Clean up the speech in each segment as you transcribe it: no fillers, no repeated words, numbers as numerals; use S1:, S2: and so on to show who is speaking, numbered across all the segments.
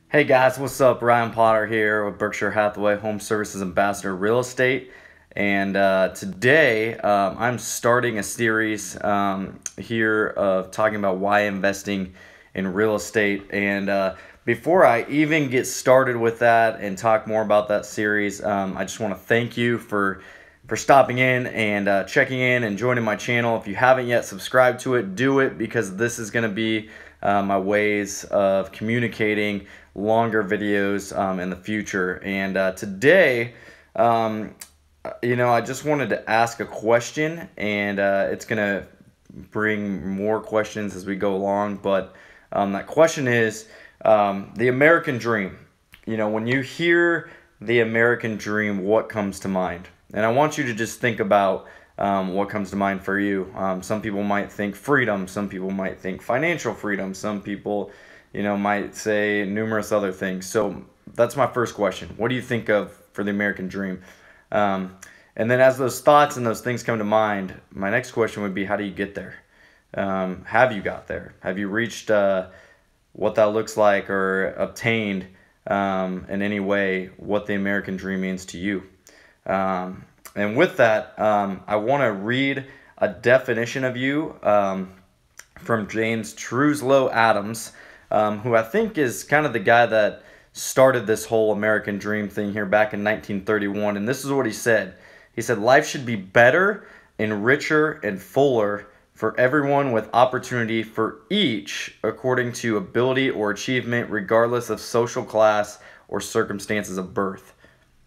S1: Hey guys, what's up? Ryan Potter here with Berkshire Hathaway Home Services Ambassador Real Estate. And today I'm starting a series here of talking about why investing in real estate. And before I even get started with that and talk more about that series, I just want to thank you for stopping in and checking in and joining my channel. If you haven't yet subscribed to it, do it, because this is going to be my ways of communicating longer videos in the future. And today, I just wanted to ask a question, and it's going to bring more questions as we go along. But that question is the American dream. When you hear the American dream, what comes to mind? And I want you to just think about what comes to mind for you. Some people might think freedom. Some people might think financial freedom. Some people, might say numerous other things. So that's my first question. What do you think of for the American dream? And then as those thoughts and those things come to mind, my next question would be, how do you get there? Have you got there? Have you reached what that looks like, or obtained in any way what the American dream means to you? And with that, I want to read a definition of you from James Truslow Adams, who I think is kind of the guy that started this whole American dream thing here back in 1931. And this is what he said. He said, "Life should be better and richer and fuller for everyone, with opportunity for each according to ability or achievement, regardless of social class or circumstances of birth."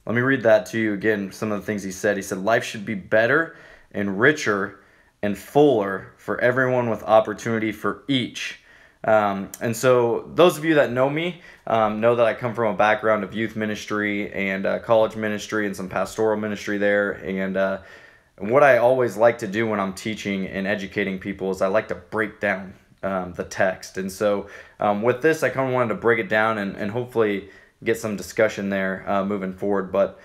S1: Let me read that to you again, some of the things he said. He said, "Life should be better and richer and fuller for everyone, with opportunity for each." And so those of you that know me know that I come from a background of youth ministry and college ministry and some pastoral ministry there. And what I always like to do when I'm teaching and educating people is I like to break down the text. And so with this, I kind of wanted to break it down and hopefully get some discussion there moving forward. But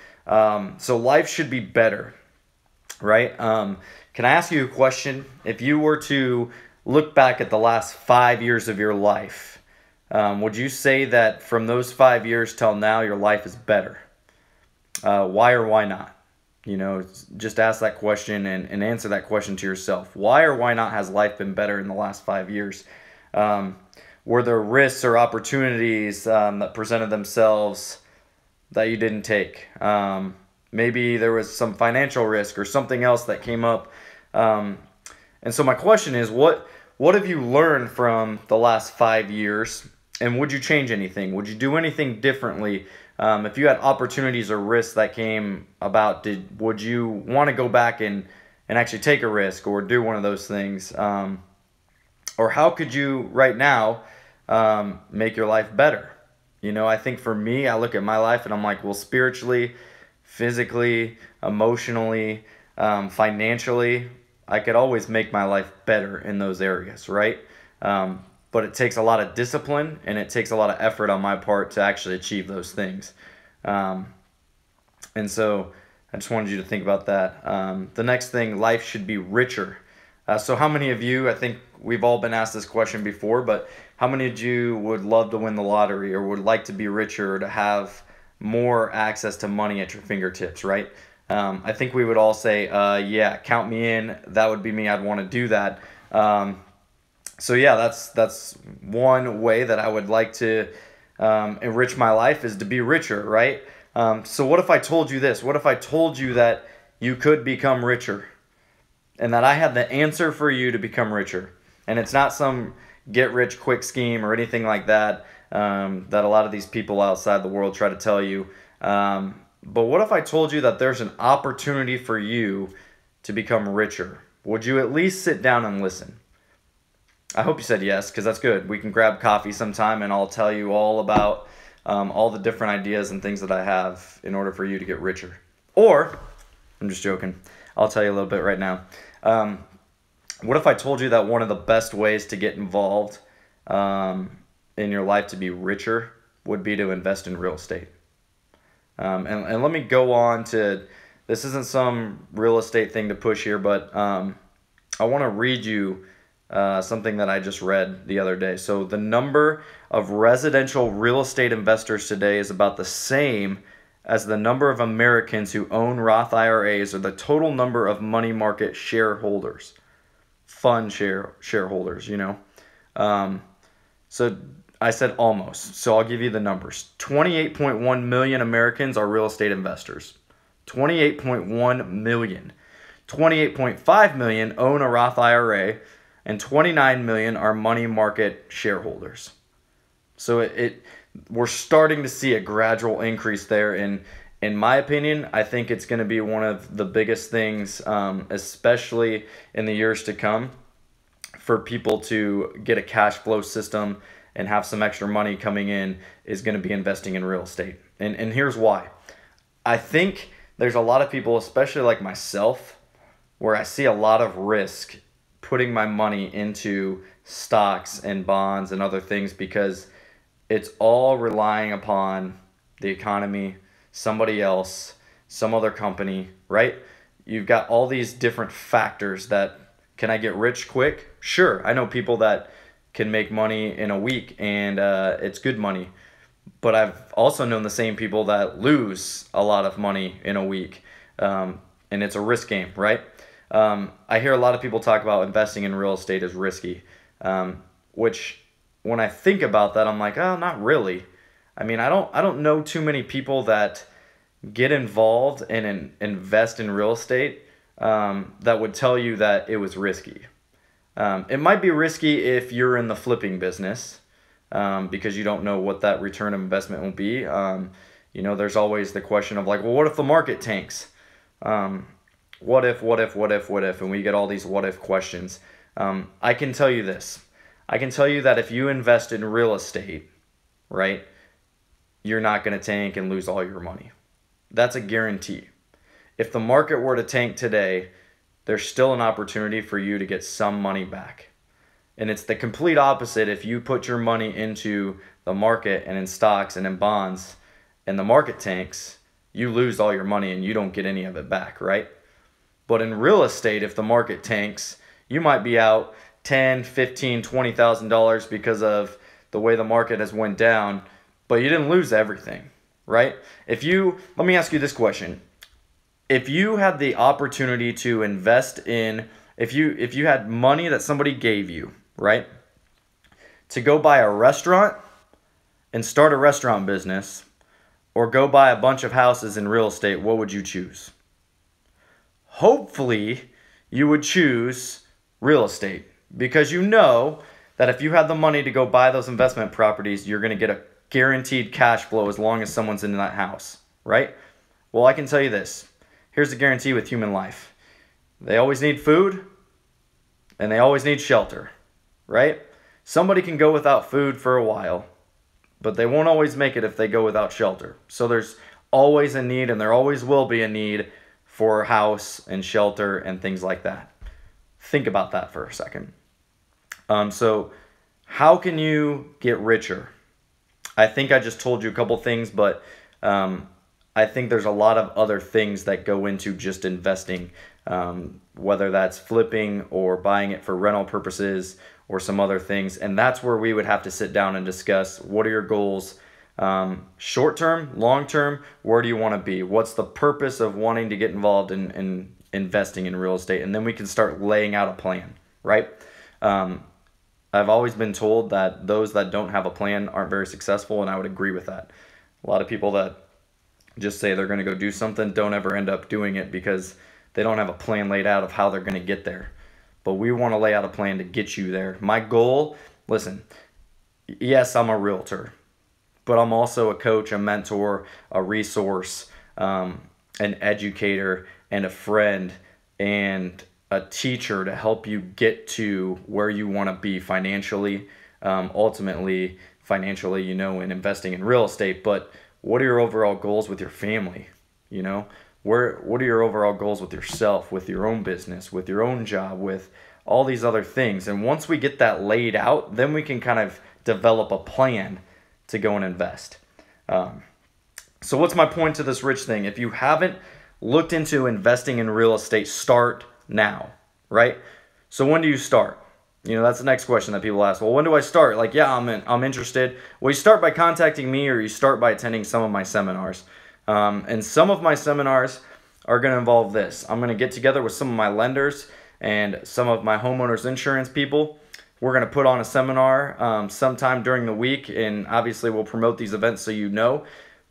S1: so life should be better, right? Can I ask you a question? If you were to look back at the last 5 years of your life, would you say that from those 5 years till now, your life is better? Why or why not? Just ask that question and answer that question to yourself. Why or why not has life been better in the last 5 years? Were there risks or opportunities that presented themselves that you didn't take? Maybe there was some financial risk or something else that came up. And so my question is, what have you learned from the last 5 years? And would you change anything? Would you do anything differently? If you had opportunities or risks that came about, would you want to go back and actually take a risk or do one of those things? Or how could you right now make your life better? I think for me, I look at my life and I'm like, well, spiritually, physically, emotionally, financially, I could always make my life better in those areas, right? But it takes a lot of discipline and it takes a lot of effort on my part to actually achieve those things. And so I just wanted you to think about that. The next thing, life should be richer. So how many of you, I think we've all been asked this question before, but how many of you would love to win the lottery or would like to be richer or to have more access to money at your fingertips, right? I think we would all say, yeah, count me in. That would be me. I'd want to do that. So yeah, that's one way that I would like to enrich my life, is to be richer, right? So what if I told you this? What if I told you that you could become richer and that I had the answer for you to become richer? And it's not some get-rich-quick scheme or anything like that that a lot of these people outside the world try to tell you. But what if I told you that there's an opportunity for you to become richer? Would you at least sit down and listen? I hope you said yes, because that's good. We can grab coffee sometime and I'll tell you all about all the different ideas and things that I have in order for you to get richer. Or, I'm just joking, I'll tell you a little bit right now. What if I told you that one of the best ways to get involved in your life to be richer would be to invest in real estate? And let me go on to, this isn't some real estate thing to push here, but I want to read you something that I just read the other day. So the number of residential real estate investors today is about the same as the number of Americans who own Roth IRAs, or the total number of money market shareholders, shareholders, So I said almost. So I'll give you the numbers. 28.1 million Americans are real estate investors. 28.1 million. 28.5 million own a Roth IRA, and 29 million are money market shareholders. So we're starting to see a gradual increase there. And in my opinion, I think it's going to be one of the biggest things, especially in the years to come, for people to get a cash flow system and have some extra money coming in, is going to be investing in real estate. And here's why. I think there's a lot of people, especially like myself, where I see a lot of risk putting my money into stocks and bonds and other things, because it's all relying upon the economy, somebody else, some other company, right? You've got all these different factors that, can I get rich quick? Sure. I know people that can make money in a week, and it's good money. But I've also known the same people that lose a lot of money in a week. And it's a risk game, right? I hear a lot of people talk about investing in real estate as risky, which, when I think about that, I'm like, oh, not really. I mean, I don't know too many people that get involved and invest in real estate that would tell you that it was risky. It might be risky if you're in the flipping business, because you don't know what that return of investment will be. There's always the question of like, well, what if the market tanks? What if, and we get all these what if questions. I can tell you this. I can tell you that if you invest in real estate, right, you're not going to tank and lose all your money. That's a guarantee. If the market were to tank today, there's still an opportunity for you to get some money back. And it's the complete opposite if you put your money into the market and in stocks and in bonds, and the market tanks, you lose all your money and you don't get any of it back, right? But in real estate, if the market tanks, you might be out $10,000, $15,000, $20,000 because of the way the market has went down, but you didn't lose everything, right? Let me ask you this question. If you had the opportunity to invest in, if you had money that somebody gave you, right, to go buy a restaurant and start a restaurant business, or go buy a bunch of houses in real estate, what would you choose? Hopefully, you would choose real estate, because you know that if you had the money to go buy those investment properties, you're going to get a guaranteed cash flow as long as someone's in that house, right? Well, I can tell you this. Here's the guarantee with human life. They always need food, and they always need shelter, right? Somebody can go without food for a while, but they won't always make it if they go without shelter. So there's always a need, and there always will be a need for a house and shelter and things like that. Think about that for a second. So how can you get richer? I think I just told you a couple things, but I think there's a lot of other things that go into just investing, whether that's flipping or buying it for rental purposes or some other things. And that's where we would have to sit down and discuss, what are your goals? Short term, long term, where do you want to be? What's the purpose of wanting to get involved in investing in real estate? And then we can start laying out a plan, right? I've always been told that those that don't have a plan aren't very successful, and I would agree with that. A lot of people that just say they're going to go do something don't ever end up doing it because they don't have a plan laid out of how they're going to get there. But we want to lay out a plan to get you there. My goal, listen, yes, I'm a realtor, but I'm also a coach, a mentor, a resource, an educator, and a friend, and a teacher to help you get to where you want to be financially, ultimately financially, in investing in real estate. But what are your overall goals with your family? What are your overall goals with yourself, with your own business, with your own job, with all these other things? And once we get that laid out, then we can kind of develop a plan to go and invest. So what's my point to this rich thing? If you haven't looked into investing in real estate, start now, right? So when do you start? You know, that's the next question that people ask. Well, when do I start? Like, yeah, I'm interested. Well, you start by contacting me, or you start by attending some of my seminars. And some of my seminars are going to involve this. I'm going to get together with some of my lenders and some of my homeowners insurance people. We're going to put on a seminar sometime during the week, and obviously we'll promote these events so you know,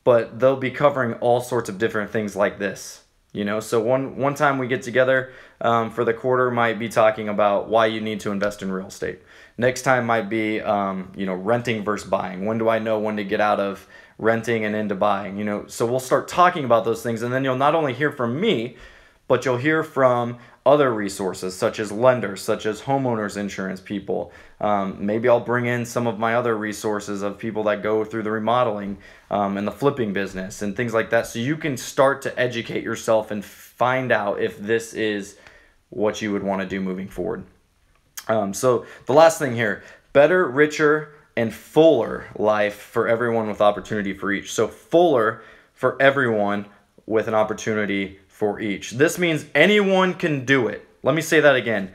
S1: but they'll be covering all sorts of different things like this. You know, so one time we get together for the quarter might be talking about why you need to invest in real estate. Next time might be, you know, renting versus buying. When do I know when to get out of renting and into buying? You know, so we'll start talking about those things, and then you'll not only hear from me, but you'll hear from other resources such as lenders, such as homeowners insurance people. Maybe I'll bring in some of my other resources of people that go through the remodeling and the flipping business and things like that, so you can start to educate yourself and find out if this is what you would want to do moving forward. So the last thing here, better, richer, and fuller life for everyone with opportunity for each. So fuller for everyone with an opportunity for each. This means anyone can do it. Let me say that again.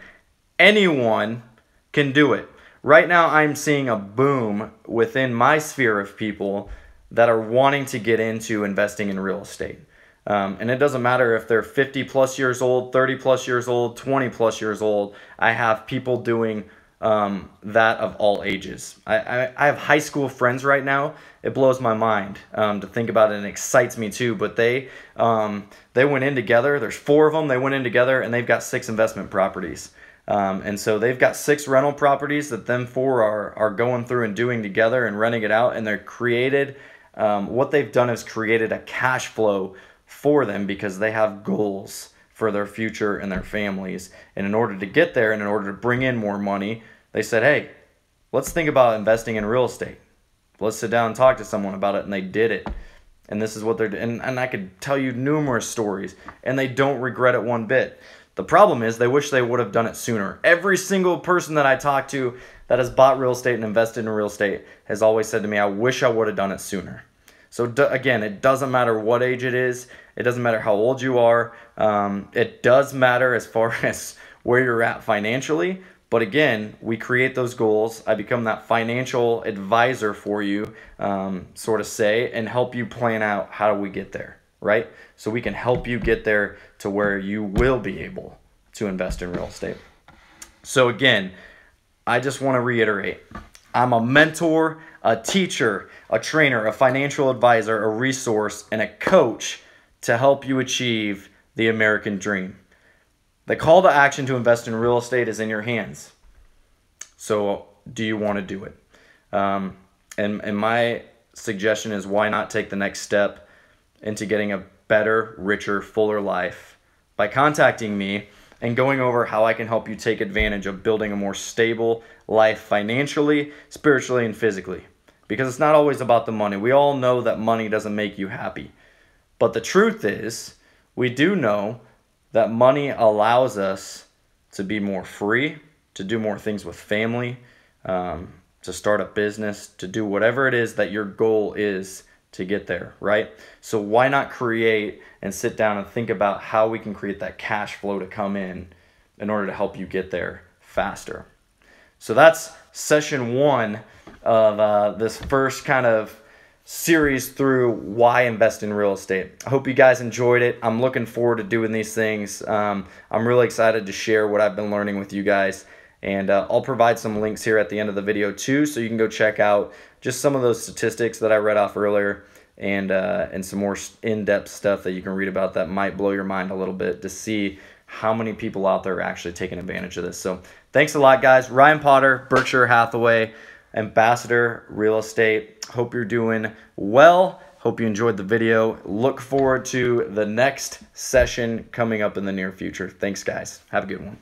S1: Anyone can do it. Right now, I'm seeing a boom within my sphere of people that are wanting to get into investing in real estate. And it doesn't matter if they're 50 plus years old, 30 plus years old, 20 plus years old. I have people doing that of all ages. I have high school friends right now. It blows my mind to think about it, and it excites me too. But they went in together. There's 4 of them. They went in together, and they've got 6 investment properties. And so they've got 6 rental properties that them 4 are going through and doing together and renting it out. And they're created. What they've done is created a cash flow for them because they have goals for their future and their families. And in order to get there and in order to bring in more money, they said, hey, let's think about investing in real estate. Let's sit down and talk to someone about it. And they did it. And this is what they're doing. And I could tell you numerous stories, and they don't regret it one bit. The problem is they wish they would have done it sooner. Every single person that I talk to that has bought real estate and invested in real estate has always said to me, I wish I would have done it sooner. So again, it doesn't matter what age it is. It doesn't matter how old you are. It does matter as far as where you're at financially. But again, we create those goals. I become that financial advisor for you, sort of say, and help you plan out how do we get there, right? So we can help you get there to where you will be able to invest in real estate. So again, I just want to reiterate, I'm a mentor, a teacher, a trainer, a financial advisor, a resource, and a coach to help you achieve the American dream. The call to action to invest in real estate is in your hands. So do you want to do it? And my suggestion is, why not take the next step into getting a better, richer, fuller life by contacting me and going over how I can help you take advantage of building a more stable life financially, spiritually, and physically. Because it's not always about the money. We all know that money doesn't make you happy. But the truth is, we do know that money allows us to be more free, to do more things with family, to start a business, to do whatever it is that your goal is to get there, right? So why not create and sit down and think about how we can create that cash flow to come in order to help you get there faster. So that's session 1 of this first kind of series through why invest in real estate. I hope you guys enjoyed it. I'm looking forward to doing these things. I'm really excited to share what I've been learning with you guys. And I'll provide some links here at the end of the video too, so you can go check out just some of those statistics that I read off earlier, and some more in-depth stuff that you can read about that might blow your mind a little bit to see how many people out there are actually taking advantage of this. So thanks a lot, guys. Ryan Potter, Berkshire Hathaway, Ambassador Real Estate. Hope you're doing well. Hope you enjoyed the video. Look forward to the next session coming up in the near future. Thanks, guys. Have a good one.